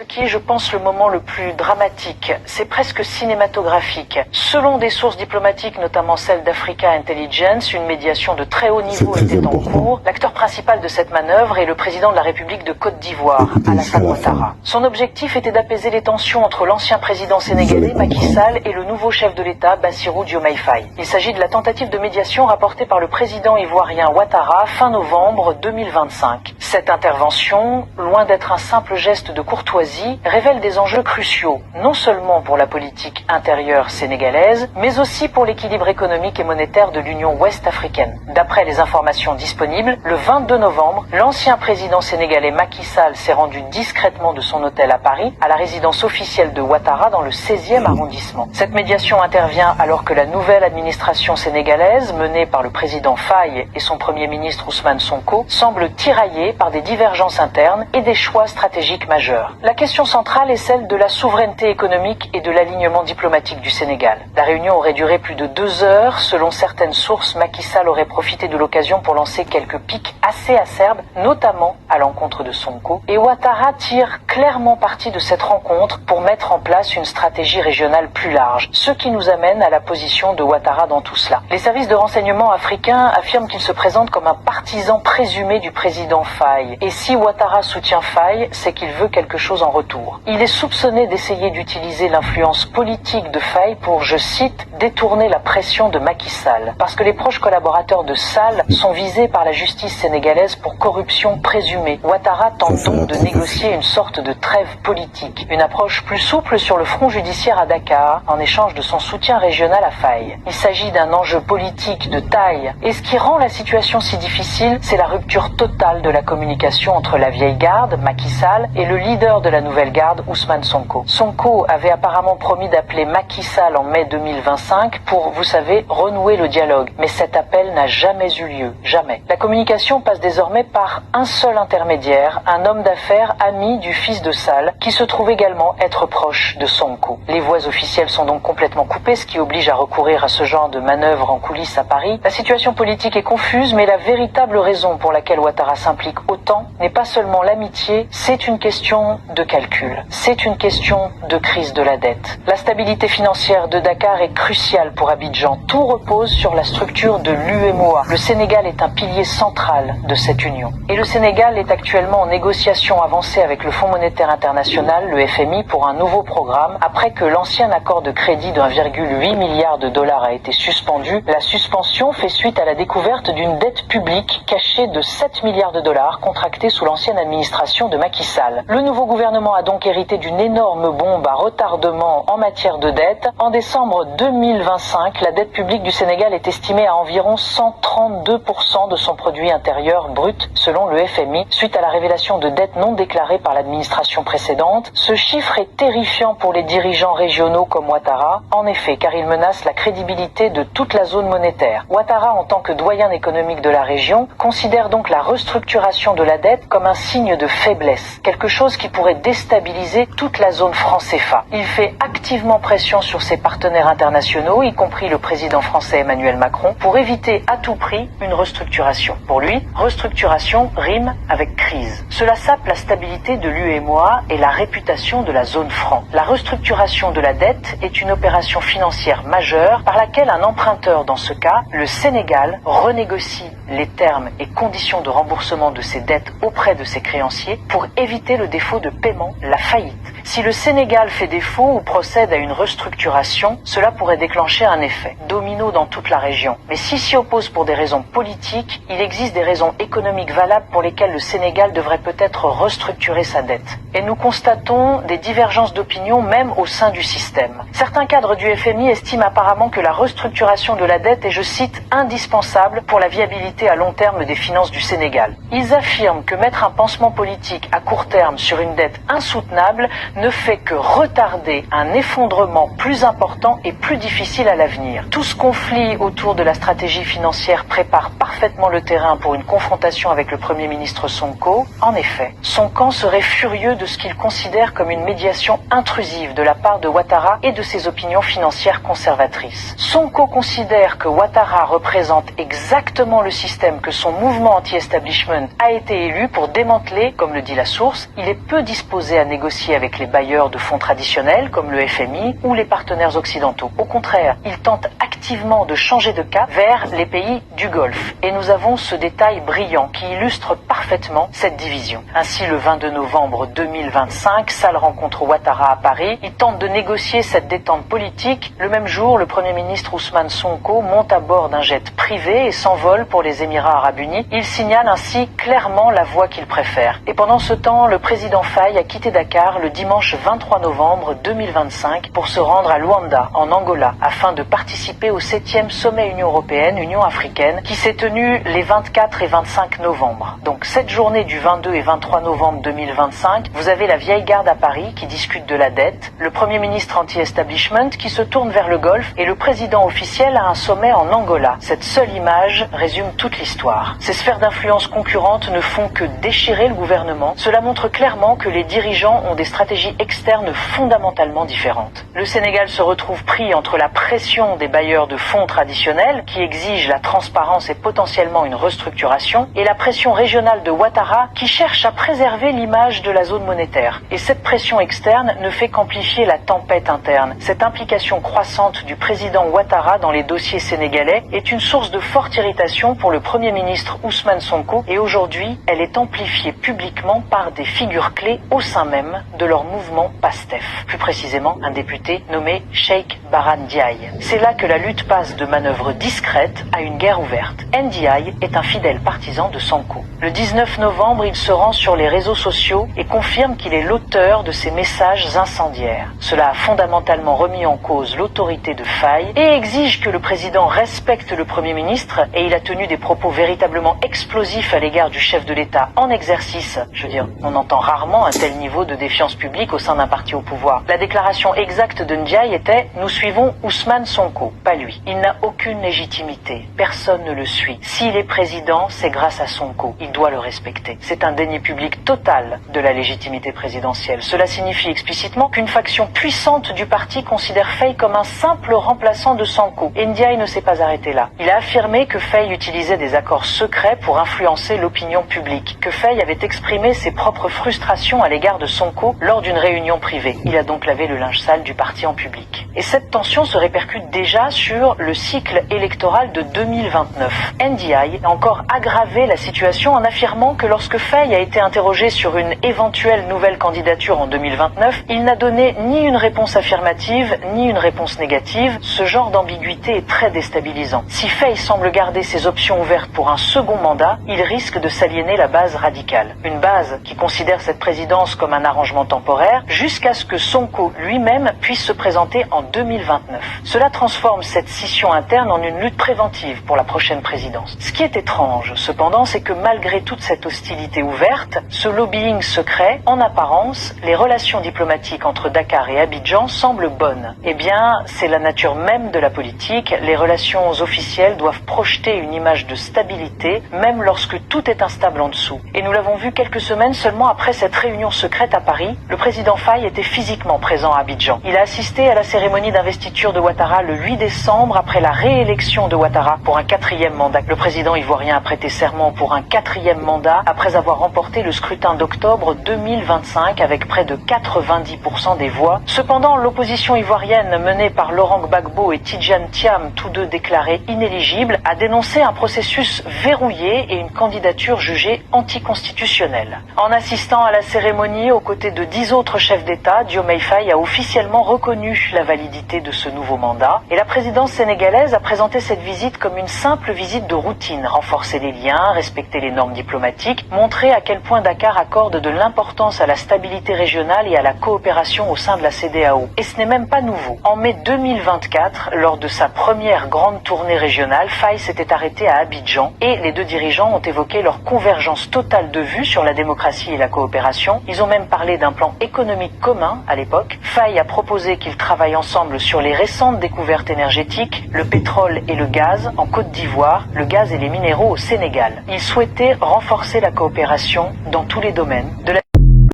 Ce qui est, je pense, le moment le plus dramatique, c'est presque cinématographique. Selon des sources diplomatiques, notamment celle d'Africa Intelligence, une médiation de très haut niveau était en cours. L'acteur principal de cette manœuvre est le président de la République de Côte d'Ivoire, Alassane Ouattara. Son objectif était d'apaiser les tensions entre l'ancien président sénégalais Macky Sall et le nouveau chef de l'État Bassirou Diomaye Faye. Il s'agit de la tentative de médiation rapportée par le président ivoirien Ouattara fin novembre 2025. Cette intervention, loin d'être un simple geste de courtoisie, révèle des enjeux cruciaux, non seulement pour la politique intérieure sénégalaise, mais aussi pour l'équilibre économique et monétaire de l'Union ouest-africaine. D'après les informations disponibles, le 22 novembre, l'ancien président sénégalais Macky Sall s'est rendu discrètement de son hôtel à Paris, à la résidence officielle de Ouattara dans le 16e arrondissement. Cette médiation intervient alors que la nouvelle administration sénégalaise, menée par le président Faye et son premier ministre Ousmane Sonko, semble tiraillée par des divergences internes et des choix stratégiques majeurs. La question centrale est celle de la souveraineté économique et de l'alignement diplomatique du Sénégal. La réunion aurait duré plus de 2 heures. Selon certaines sources, Macky Sall aurait profité de l'occasion pour lancer quelques piques assez acerbes, notamment à l'encontre de Sonko. Et Ouattara tire clairement parti de cette rencontre pour mettre en place une stratégie régionale plus large. Ce qui nous amène à la position de Ouattara dans tout cela. Les services de renseignement africains affirment qu'il se présente comme un partisan présumé du président Faye. Et si Ouattara soutient Faye, c'est qu'il veut quelque chose en retour. Il est soupçonné d'essayer d'utiliser l'influence politique de Faye pour, je cite, détourner la pression de Macky Sall. Parce que les proches collaborateurs de Sall sont visés par la justice sénégalaise pour corruption présumée. Ouattara tente donc de négocier une sorte de trêve politique. Une approche plus souple sur le front judiciaire à Dakar, en échange de son soutien régional à Faye. Il s'agit d'un enjeu politique de taille. Et ce qui rend la situation si difficile, c'est la rupture totale de la communication entre la vieille garde, Macky Sall, et le leader de la nouvelle garde, Ousmane Sonko. Sonko avait apparemment promis d'appeler Macky Sall en mai 2025 pour, vous savez, renouer le dialogue. Mais cet appel n'a jamais eu lieu. Jamais. La communication passe désormais par un seul intermédiaire, un homme d'affaires ami du fils de Sall, qui se trouve également être proche de Sonko. Les voies officielles sont donc complètement coupées, ce qui oblige à recourir à ce genre de manœuvre en coulisses à Paris. La situation politique est confuse, mais la véritable raison pour laquelle Ouattara s'implique autant n'est pas seulement l'amitié, c'est une question de calcul. C'est une question de crise de la dette. La stabilité financière de Dakar est cruciale pour Abidjan. Tout repose sur la structure de l'UEMOA. Le Sénégal est un pilier central de cette union. Et le Sénégal est actuellement en négociation avancée avec le Fonds monétaire international, le FMI, pour un nouveau programme. Après que l'ancien accord de crédit d'1,8 milliard de dollars a été suspendu, la suspension fait suite à la découverte d'une dette publique cachée de 7 milliards de dollars contractée sous l'ancienne administration de Macky Sall. Le nouveau gouvernement a donc hérité d'une énorme bombe à retardement en matière de dette. En décembre 2025, la dette publique du Sénégal est estimée à environ 132% de son produit intérieur brut, selon le FMI, suite à la révélation de dettes non déclarées par l'administration précédente. Ce chiffre est terrifiant pour les dirigeants régionaux comme Ouattara, en effet, car il menace la crédibilité de toute la zone monétaire. Ouattara, en tant que doyen économique de la région, considère donc la restructuration de la dette comme un signe de faiblesse, quelque chose qui pourrait déstabiliser toute la zone franc CFA. Il fait activement pression sur ses partenaires internationaux, y compris le président français Emmanuel Macron, pour éviter à tout prix une restructuration. Pour lui, restructuration rime avec crise. Cela sape la stabilité de l'UEMOA et la réputation de la zone franc. La restructuration de la dette est une opération financière majeure par laquelle un emprunteur, dans ce cas, le Sénégal, renégocie les termes et conditions de remboursement de ses dettes auprès de ses créanciers pour éviter le défaut de paiement, la faillite. Si le Sénégal fait défaut ou procède à une restructuration, cela pourrait déclencher un effet domino dans toute la région. Mais s'il s'y oppose pour des raisons politiques, il existe des raisons économiques valables pour lesquelles le Sénégal devrait peut-être restructurer sa dette. Et nous constatons des divergences d'opinion même au sein du système. Certains cadres du FMI estiment apparemment que la restructuration de la dette est, je cite, indispensable pour la viabilité à long terme des finances du Sénégal. Ils affirment que mettre un pansement politique à court terme sur une dette insoutenable ne fait que retarder un effondrement plus important et plus difficile à l'avenir. Tout ce conflit autour de la stratégie financière prépare parfaitement le terrain pour une confrontation avec le Premier ministre Sonko. En effet, son camp serait furieux de ce qu'il considère comme une médiation intrusive de la part de Ouattara et de ses opinions financières conservatrices. Sonko considère que Ouattara représente exactement le système que son mouvement anti-establishment a été élu pour démanteler, comme le dit la source. Il est peu disposé à négocier avec les bailleurs de fonds traditionnels comme le FMI ou les partenaires occidentaux. Au contraire, il tente activement de changer de cap vers les pays du Golfe. Et nous avons ce détail brillant qui illustre parfaitement cette division. Ainsi, le 22 novembre 2025, salle rencontre Ouattara à Paris, il tente de négocier cette détente politique. Le même jour, le Premier ministre Ousmane Sonko monte à bord d'un jet privé et s'envole pour les Émirats Arabes Unis. Il signale ainsi clairement la voie qu'il préfère. Et pendant ce temps, le président Faye a quitté Dakar le dimanche 23 novembre 2025 pour se rendre à Luanda, en Angola, afin de participer au 7e sommet Union européenne-Union africaine qui s'est tenu les 24 et 25 novembre. Donc cette journée du 22 et 23 novembre 2025, vous avez la vieille garde à Paris qui discute de la dette, le Premier ministre anti-establishment qui se tourne vers le Golfe et le président officiel à un sommet en Angola. Cette seule image résume toute l'histoire. Ces sphères d'influence concurrentes ne font que déchirer le gouvernement. Cela montre clairement que les dirigeants ont des stratégies externes fondamentalement différentes. Le Sénégal se retrouve pris entre la pression des bailleurs de fonds traditionnels qui exigent la transparence et potentiellement une restructuration et la pression régionale de Ouattara qui cherche à préserver l'image de la zone monétaire. Et cette pression externe ne fait qu'amplifier la tempête interne. Cette implication croissante du président Ouattara dans les dossiers sénégalais est une source de forte irritation pour le Premier ministre Ousmane Sonko et aujourd'hui, elle est amplifiée publiquement par des figures clés au sein même de leur mouvement PASTEF. Plus précisément, un député nommé Cheikh Bara Ndiaye. C'est là que la lutte passe de manœuvres discrètes à une guerre ouverte. Ndiaye est un fidèle partisan de Sonko. Le 19 novembre, il se rend sur les réseaux sociaux et confirme qu'il est l'auteur de ces messages incendiaires. Cela a fondamentalement remis en cause l'autorité de Faye et exige que le président respecte le Premier ministre et il a tenu des propos véritablement explosifs à l'égard du chef de l'État en exercice. Je veux dire, on entend rarement un tel niveau de défiance publique au sein d'un parti au pouvoir. La déclaration exacte de Ndiaye était « Nous suivons Ousmane Sonko », pas lui. Il n'a aucune légitimité. Personne ne le suit. S'il est président, c'est grâce à Sonko. Il doit le respecter. C'est un déni public total de la légitimité présidentielle. Cela signifie explicitement qu'une faction puissante du parti considère Faye comme un simple remplaçant de Sonko. Et Ndiaye ne s'est pas arrêté là. Il a affirmé que Faye utilisait des accords secrets pour influencer l'opinion publique, que Faye avait exprimé ses propres frustrations à l'égard de Sonko lors d'une réunion privée. Il a donc lavé le linge sale du parti en public. Et cette tension se répercute déjà sur le cycle électoral de 2029. Ndiaye a encore aggravé la situation en affirmant que lorsque Faye a été interrogé sur une éventuelle nouvelle candidature en 2029, il n'a donné ni une réponse affirmative ni une réponse négative. Ce genre d'ambiguïté est très déstabilisant. Si Faye semble garder ses options ouvertes pour un second mandat, il risque de s'aliéner la base radicale. Une base qui considère cette présidence comme un arrangement temporaire jusqu'à ce que Sonko lui-même puisse se présenter en 2029. Cela transforme cette scission interne en une lutte préventive pour la prochaine présidence. Ce qui est étrange, cependant, c'est que malgré toute cette hostilité ouverte, ce lobbying secret, en apparence, les relations diplomatiques entre Dakar et Abidjan semblent bonnes. Eh bien, c'est la nature même de la politique. Les relations officielles doivent projeter une image de stabilité, même lorsque tout est instable en dessous. Et nous l'avons vu quelques semaines seulement après cette réunion secrète à Paris, le président Faye était physiquement présent à Abidjan. Il a assisté à la cérémonie d'investiture de Ouattara le 8 décembre après la réélection de Ouattara pour un 4e mandat. Le président ivoirien a prêté serment pour un 4e mandat après avoir remporté le scrutin d'octobre 2025 avec près de 90% des voix. Cependant, l'opposition ivoirienne menée par Laurent Gbagbo et Tidjane Thiam, tous deux déclarés inéligibles, a dénoncé un processus verrouillé et une candidature jugée anticonstitutionnelle. En assistant à la cérémonie aux côtés de 10 autres chefs d'État, Diomaye Faye a officiellement reconnu la validité de ce nouveau mandat et la présidence sénégalaise a présenté cette visite comme une simple visite de routine, renforcer les liens, respecter les normes diplomatiques, montrer à quel point Dakar accorde de l'importance à la stabilité régionale et à la coopération au sein de la CEDEAO. Et ce n'est même pas nouveau. En mai 2024, lors de sa première grande tournée régionale, Faye s'était arrêté à Abidjan et les deux dirigeants ont évoqué leur convergence totale de vues sur la démocratie et la coopération. Ils ont même parlé d'un plan économique commun à l'époque. Faye a proposé qu'ils travaillent ensemble sur les récentes découvertes énergétiques, le pétrole et le gaz en Côte d'Ivoire, le gaz et les minéraux au Sénégal. Il souhaitait renforcer la coopération dans tous les domaines, de la